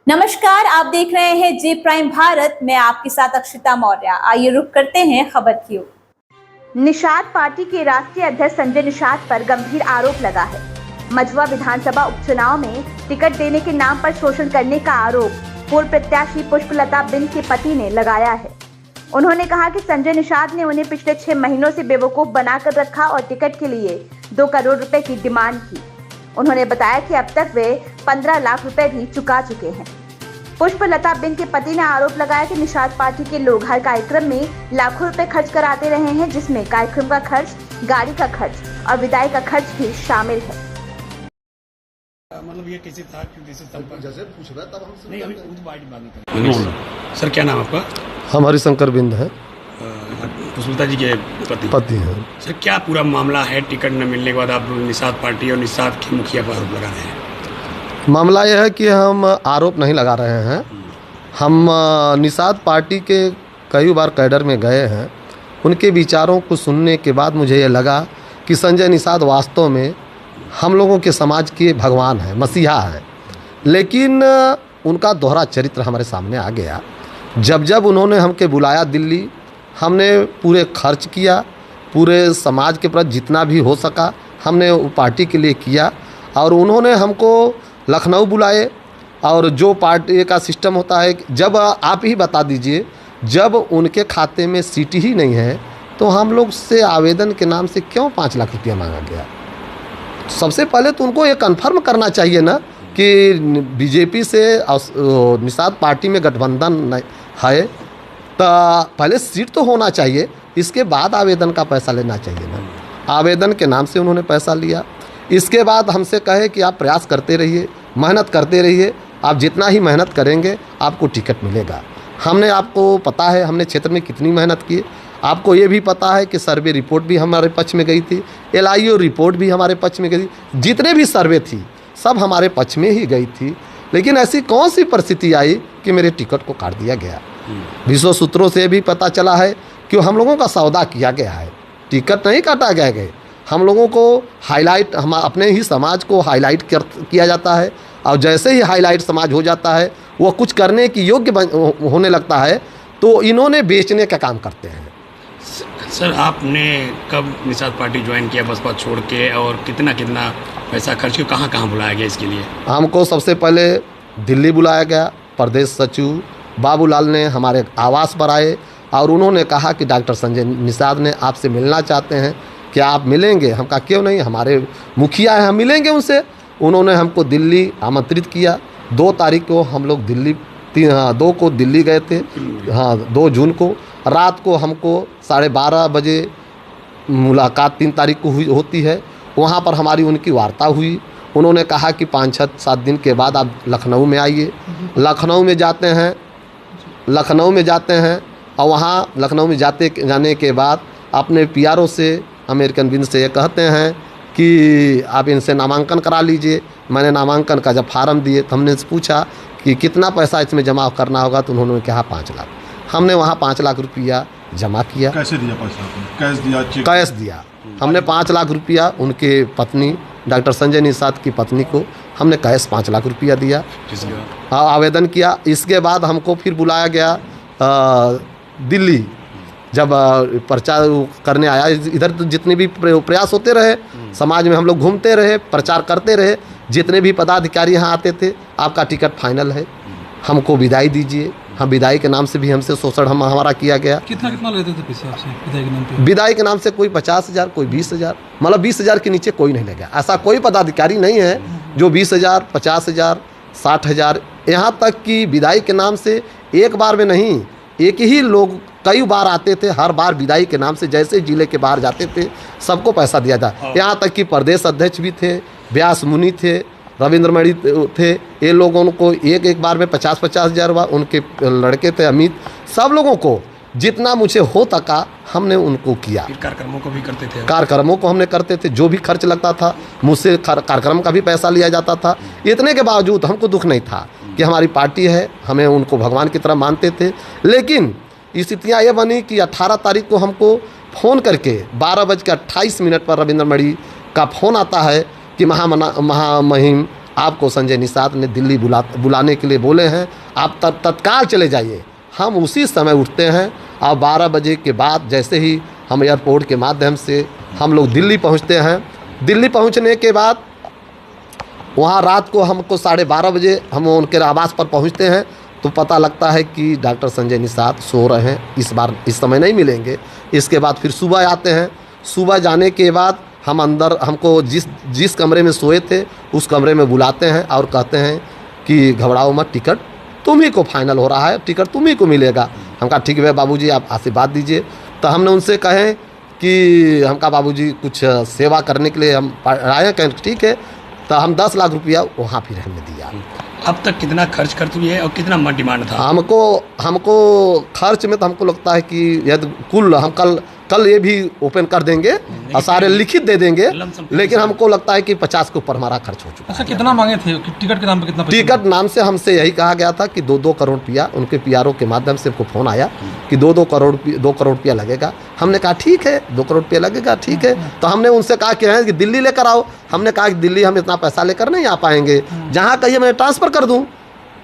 नमस्कार, आप देख रहे हैं जी प्राइम भारत। मैं आपके साथ अक्षिता मौर्य। आइए रुक करते हैं खबर की ओर। निषाद पार्टी के राष्ट्रीय अध्यक्ष संजय निषाद पर गंभीर आरोप लगा है। मझवा विधानसभा उपचुनाव में टिकट देने के नाम पर शोषण करने का आरोप पूर्व प्रत्याशी पुष्पलता बिंद के पति ने लगाया है। उन्होंने कहा कि संजय निषाद ने उन्हें पिछले 6 महीनों से बेवकूफ बनाकर रखा और टिकट के लिए 2 करोड़ रुपए की डिमांड की। उन्होंने बताया कि अब तक वे 15 लाख रुपए भी चुका चुके हैं। पुष्पलता बिंद के पति ने आरोप लगाया कि निषाद पार्टी के लोग हर कार्यक्रम में लाखों रुपए खर्च कराते रहे हैं, जिसमें कार्यक्रम का खर्च, गाड़ी का खर्च और विदाई का खर्च भी शामिल है। मतलब ये कैसे था कि जैसे पूछ रहा तब हम नहीं, अभी उस बात बात नहीं कर। सर क्या नाम आपका? हम हरिशंकर बिंद है, पुष्पलता जी के पति हैं। सर क्या पूरा मामला है? टिकट न मिलने के बाद आप निषाद पार्टी और निषाद के मुखिया पर आरोप लगा रहे हैं। मामला यह है कि हम आरोप नहीं लगा रहे हैं। हम निषाद पार्टी के कई बार कैडर में गए हैं। उनके विचारों को सुनने के बाद मुझे ये लगा कि संजय निषाद वास्तव में हम लोगों के समाज के भगवान हैं, मसीहा हैं। लेकिन उनका दोहरा चरित्र हमारे सामने आ गया। जब जब उन्होंने हमके बुलाया दिल्ली, हमने पूरे खर्च किया, पूरे समाज के प्रति जितना भी हो सका हमने पार्टी के लिए किया। और उन्होंने हमको लखनऊ बुलाए और जो पार्टी का सिस्टम होता है, जब आप ही बता दीजिए, जब उनके खाते में सीट ही नहीं है तो हम लोग से आवेदन के नाम से क्यों 5 लाख रुपया मांगा गया? सबसे पहले तो उनको ये कन्फर्म करना चाहिए ना कि बीजेपी से निषाद पार्टी में गठबंधन है, तो पहले सीट तो होना चाहिए, इसके बाद आवेदन का पैसा लेना चाहिए ना। आवेदन के नाम से उन्होंने पैसा लिया। इसके बाद हमसे कहे कि आप प्रयास करते रहिए, मेहनत करते रहिए, आप जितना ही मेहनत करेंगे आपको टिकट मिलेगा। हमने, आपको पता है हमने क्षेत्र में कितनी मेहनत की। आपको ये भी पता है कि सर्वे रिपोर्ट भी हमारे पक्ष में गई थी, LIO रिपोर्ट भी हमारे पक्ष में गई थी, जितने भी सर्वे थी सब हमारे पक्ष में ही गई थी। लेकिन ऐसी कौन सी परिस्थिति आई कि मेरे टिकट को काट दिया गया? विश्व सूत्रों से भी पता चला है कि हम लोगों का सौदा किया गया है, टिकट नहीं काटा गया। हम लोगों को हाईलाइट, हम अपने ही समाज को हाईलाइट किया जाता है, और जैसे ही हाईलाइट समाज हो जाता है वो कुछ करने की योग्य होने लगता है तो इन्होंने बेचने का काम करते हैं। सर आपने कब निषाद पार्टी ज्वाइन किया बसपा छोड़ के, और कितना कितना पैसा खर्च किया, कहाँ कहाँ बुलाया गया इसके लिए? हमको सबसे पहले दिल्ली बुलाया गया। प्रदेश सचिव बाबूलाल ने हमारे आवास पर आए और उन्होंने कहा कि डॉक्टर संजय निषाद ने आपसे मिलना चाहते हैं, क्या आप मिलेंगे? हम कहा क्यों नहीं, हमारे मुखिया हैं, हम मिलेंगे उनसे। उन्होंने हमको दिल्ली आमंत्रित किया। 2 तारीख को हम लोग दिल्ली, 2 को दिल्ली गए थे, 2 जून को रात को हमको 12:30 बजे मुलाकात 3 तारीख को होती है। वहाँ पर हमारी उनकी वार्ता हुई। उन्होंने कहा कि 5-7 दिन के बाद आप लखनऊ में आइए। लखनऊ में जाते हैं और वहाँ लखनऊ में जाने के बाद अपने PRO से, अमेरिकन बिंद से ये कहते हैं कि आप इनसे नामांकन करा लीजिए। मैंने नामांकन का जब फार्म दिए तो हमने पूछा कि कितना पैसा इसमें जमा करना होगा, तो उन्होंने कहा 5 लाख। हमने वहाँ 5 लाख रुपया जमा किया। कैसे दिया पैसा? कैश दिया, चेक? कैश दिया। हमने 5 लाख रुपया उनके पत्नी डॉक्टर संजय निषाद की पत्नी को हमने कैश 5 लाख रुपया दिया, आवेदन किया। इसके बाद हमको फिर बुलाया गया दिल्ली। जब प्रचार करने आया, इधर तो जितने भी प्रयास होते रहे, समाज में हम लोग घूमते रहे, प्रचार करते रहे, जितने भी पदाधिकारी यहाँ आते थे, आपका टिकट फाइनल है, हमको विदाई दीजिए। हम विदाई के नाम से भी हमसे शोषण हमारा किया गया। कितना लेते थे पैसे आपसे विदाई के नाम पे? विदाई के नाम से कोई 50,000, कोई 20,000, मतलब 20,000 के नीचे कोई नहीं लेगा। ऐसा कोई पदाधिकारी नहीं है जो 20,000, 50,000, 60,000, यहाँ तक कि विदाई के नाम से एक बार में नहीं, एक ही लोग कई बार आते थे। हर बार विदाई के नाम से जैसे जिले के बाहर जाते थे सबको पैसा दिया था। यहाँ तक कि प्रदेश अध्यक्ष भी थे, व्यास मुनि थे, रविंद्र मणि थे। ये लोगों को एक बार में 50-50 हज़ार हुआ। उनके लड़के थे अमित, सब लोगों को जितना मुझे हो सका हमने उनको किया। कार्यक्रमों को भी करते थे? कार्यक्रमों को हमने करते थे, जो भी खर्च लगता था मुझसे कार्यक्रम का भी पैसा लिया जाता था। इतने के बावजूद हमको दुख नहीं था कि हमारी पार्टी है, हमें उनको भगवान की तरह मानते थे। लेकिन स्थितियाँ ये बनी कि 18 तारीख को हमको फ़ोन करके 12:28 पर रविंद्र मणि का फ़ोन आता है कि महामहिम आपको संजय निषाद ने दिल्ली बुलाने के लिए बोले हैं, आप तत्काल चले जाइए। हम उसी समय उठते हैं और 12 बजे के बाद जैसे ही हम एयरपोर्ट के माध्यम से हम लोग दिल्ली पहुंचते हैं। दिल्ली पहुंचने के बाद वहाँ रात को हमको 12:30 बजे हम उनके आवास पर पहुंचते हैं तो पता लगता है कि डॉक्टर संजय निषाद सो रहे हैं, इस बार इस समय नहीं मिलेंगे। इसके बाद फिर सुबह आते हैं। सुबह जाने के बाद हम अंदर हमको जिस कमरे में सोए थे उस कमरे में बुलाते हैं और कहते हैं कि घबराओ मत, टिकट तुम ही को फाइनल हो रहा है, टिकट तुम ही को मिलेगा। हम कहा ठीक है बाबूजी, आप आशीर्वाद दीजिए। तो हमने उनसे कहे कि हम कहा बाबूजी कुछ सेवा करने के लिए हम आए हैं। कहें ठीक है। तो हम 10 लाख रुपया वहाँ फिर हमने दिया। अब तक कितना खर्च कर चुकी है और कितना डिमांड था? हमको खर्च में तो हमको लगता है कि यदि कुल हम कल ये भी ओपन कर देंगे और सारे लिखित दे देंगे, लेकिन हमको लगता है कि 50 के ऊपर हमारा खर्च हो चुका है। अच्छा, कितना मांगे थे टिकट के नाम पे? कितना टिकट नाम से हमसे यही कहा गया था कि 2-2 करोड़ रुपया, उनके पीआरओ के माध्यम से हमको फ़ोन आया कि 2 करोड़ रुपया लगेगा। हमने कहा ठीक है, 2 करोड़ रुपया लगेगा, ठीक है। तो हमने उनसे कहा कि दिल्ली लेकर आओ। हमने कहा कि दिल्ली हम इतना पैसा लेकर नहीं आ पाएंगे, जहाँ कहिए मैं ट्रांसफ़र कर दूँ,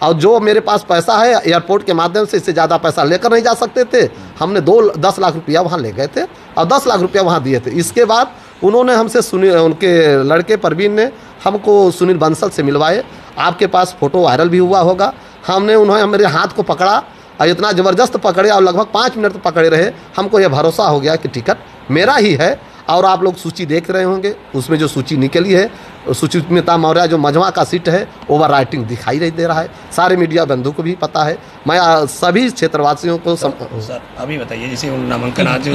और जो मेरे पास पैसा है एयरपोर्ट के माध्यम से इससे ज़्यादा पैसा लेकर नहीं जा सकते थे। हमने 10 लाख रुपया वहाँ ले गए थे और 10 लाख रुपया वहाँ दिए थे। इसके बाद उन्होंने हमसे उनके लड़के परवीन ने हमको सुनील बंसल से मिलवाए। आपके पास फ़ोटो वायरल भी हुआ होगा। उन्होंने मेरे हाथ को पकड़ा और इतना ज़बरदस्त पकड़े और लगभग 5 मिनट पकड़े रहे। हमको यह भरोसा हो गया कि टिकट मेरा ही है। और आप लोग सूची देख रहे होंगे, उसमें जो सूची निकली है, सुचित्रा मौर्य जो मझवा का सीट है, ओवर राइटिंग दिखाई नहीं दे रहा है। सारे मीडिया बंधु को भी पता है। मैं सभी क्षेत्रवासियों को सर अभी बताइए, जैसे नामांकन आज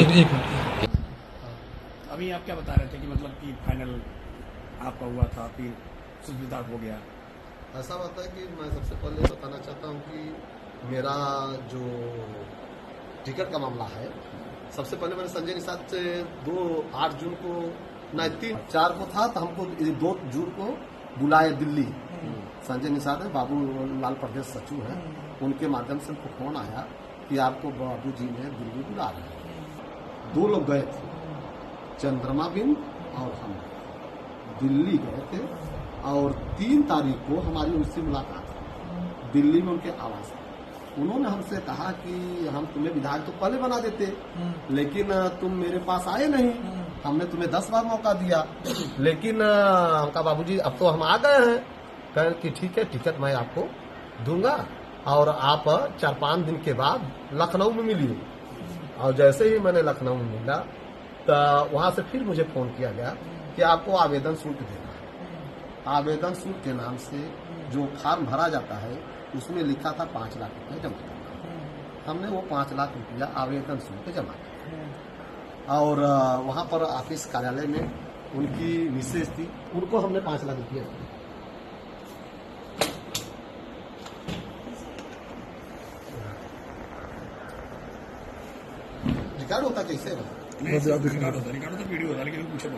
अभी आप क्या बता रहे थे कि मतलब कि फाइनल आपका हुआ था, फिर सुविधा हो गया। ऐसा बात है कि मैं सबसे पहले बताना चाहता हूँ कि मेरा जो टिकट का मामला है, सबसे पहले मैंने संजय निषाद से 8 जून को 4 को था, तो हमको 2 जून को बुलाए दिल्ली। संजय निषाद है, बाबू लाल प्रदेश सचिव हैं, उनके माध्यम से हमको फोन आया कि आपको बाबूजी ने दिल्ली बुला रहे हैं। 2 लोग गए थे, चंद्रमा बिन और हम दिल्ली गए थे। और 3 तारीख को हमारी उनसे मुलाकात हुई दिल्ली में उनके आवास। उन्होंने हमसे कहा कि हम तुम्हें विधायक तो पहले बना देते, लेकिन तुम मेरे पास आए नहीं। हमने तुम्हें 10 बार मौका दिया, लेकिन हमका बाबूजी अब तो हम आ गए हैं। कहें कि ठीक है, टिकट मैं आपको दूंगा और आप 4-5 दिन के बाद लखनऊ में मिलिए। और जैसे ही मैंने लखनऊ में मिला तो वहाँ से फिर मुझे फ़ोन किया गया कि आपको आवेदन शुल्क देना है। आवेदन शुल्क के नाम से जो फार्म भरा जाता है उसमें लिखा था 5 लाख रुपये जमा करना। हमने वो 5 लाख रुपया आवेदन शुल्क जमा किया और वहाँ पर ऑफिस कार्यालय में उनकी मिसेज थी, उनको हमने 5 लाख रुपये रिकॉर्ड होता कैसे रिकॉर्ड होता वीडियो होता, लेकिन पूछे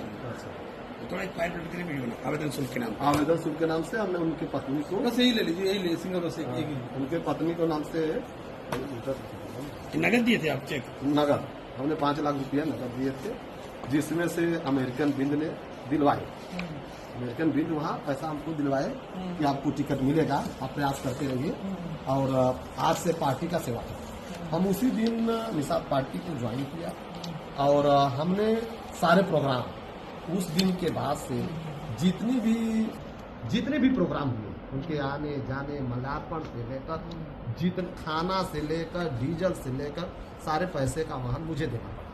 थोड़ा एक फाइल के लिए वीडियो आवेदन शुल्क के नाम से हमने उनकी पत्नी को, बस यही ले लीजिए, यही ले सिंगल बस एक ही। उनके पत्नी को नाम से नगद दिए थे आप? चेक नगद हमने 5 लाख रुपया नगद दिए थे, जिसमें से अमेरिकन बिंद ने दिलवाए। अमेरिकन बिंद वहाँ पैसा हमको दिलवाए कि आपको टिकट मिलेगा, आप प्रयास करते रहिए और आज से पार्टी का सेवा करें। हम उसी दिन निषाद पार्टी को ज्वाइन किया और हमने सारे प्रोग्राम उस दिन के बाद से जितने भी प्रोग्राम हुए, उनके आने जाने, मल्यार्पण से लेकर खाना से लेकर डीजल से लेकर सारे पैसे का वहन मुझे देना पड़ा।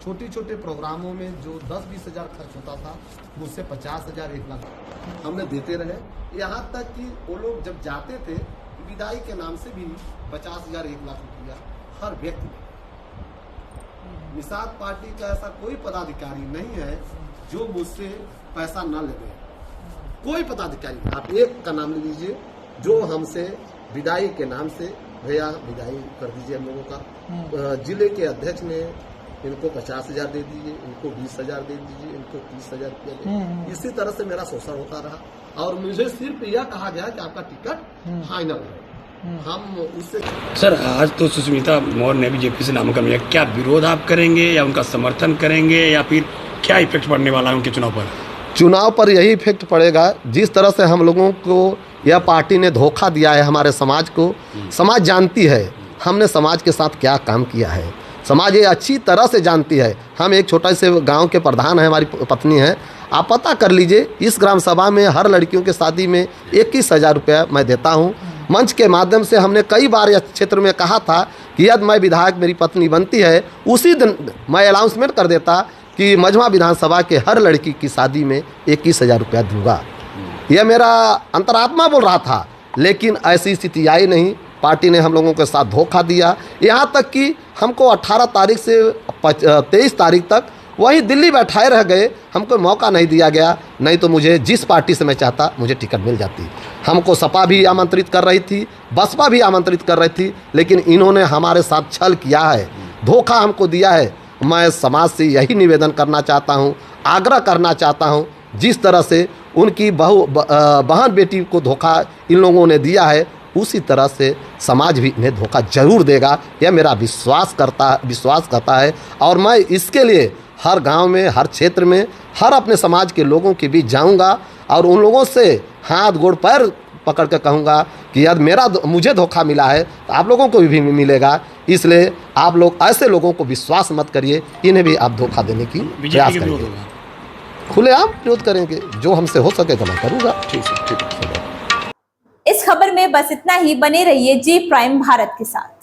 छोटे छोटे प्रोग्रामों में जो 10-20 हज़ार खर्च होता था, मुझसे 50,000, 1 लाख हमने देते रहे। यहाँ तक कि वो लोग जब जाते थे विदाई के नाम से भी 50,000, 1 लाख रुपया हर व्यक्ति। निषाद पार्टी का ऐसा कोई पदाधिकारी नहीं है जो मुझसे पैसा न ले गए। कोई पदाधिकारी, आप एक का नाम ले लीजिए जो हमसे विदाई के नाम से भैया विदाई कर दीजिए हम लोगों का। जिले के अध्यक्ष ने इनको 50,000 दे दीजिए, इनको 20,000 दे दीजिए, इनको 30,000 रुपया दे। इसी तरह से मेरा शोषण होता रहा और मुझे सिर्फ यह कहा गया कि आपका टिकट फाइनल है। हम उससे सर, आज तो सुष्मिता मौर्य ने बीजेपी से नामांकन लिया, क्या विरोध आप करेंगे या उनका समर्थन करेंगे या फिर क्या इफेक्ट पड़ने वाला है उनके चुनाव पर? चुनाव पर यही इफेक्ट पड़ेगा। जिस तरह से हम लोगों को यह पार्टी ने धोखा दिया है हमारे समाज को, समाज जानती है हमने समाज के साथ क्या काम किया है, समाज ये अच्छी तरह से जानती है। हम एक छोटा से गांव के प्रधान हैं, हमारी पत्नी है। आप पता कर लीजिए, इस ग्राम सभा में हर लड़कियों के शादी में 21,000 रुपया मैं देता हूँ। मंच के माध्यम से हमने कई बार इस क्षेत्र में कहा था कि यदि मैं विधायक मेरी पत्नी बनती है, उसी दिन मैं अनाउंसमेंट कर देता कि मझवा विधानसभा के हर लड़की की शादी में 21,000 रुपया दूंगा। यह मेरा अंतरात्मा बोल रहा था, लेकिन ऐसी स्थिति आई नहीं। पार्टी ने हम लोगों के साथ धोखा दिया। यहाँ तक कि हमको 18 तारीख से 23 तारीख तक वहीं दिल्ली बैठाए रह गए, हमको मौका नहीं दिया गया। नहीं तो मुझे जिस पार्टी से मैं चाहता मुझे टिकट मिल जाती। हमको सपा भी आमंत्रित कर रही थी, बसपा भी आमंत्रित कर रही थी, लेकिन इन्होंने हमारे साथ छल किया है, धोखा हमको दिया है। मैं समाज से यही निवेदन करना चाहता हूँ, आग्रह करना चाहता हूँ, जिस तरह से उनकी बहन बेटी को धोखा इन लोगों ने दिया है, उसी तरह से समाज भी इन्हें धोखा जरूर देगा। यह मेरा विश्वास करता है। और मैं इसके लिए हर गांव में, हर क्षेत्र में, हर अपने समाज के लोगों के बीच जाऊंगा और उन लोगों से हाथ गोड़ पैर पकड़ कर कहूँगा कि यदि मुझे धोखा मिला है तो आप लोगों को भी मिलेगा। इसलिए आप लोग ऐसे लोगों को विश्वास मत करिए, इन्हें भी आप धोखा देने की प्रयास करिए। खुलेआम विरोध करेंगे, जो हमसे हो सकेगा मैं करूँगा। ठीक है। इस खबर में बस इतना ही। बने रहिए जी प्राइम भारत के साथ।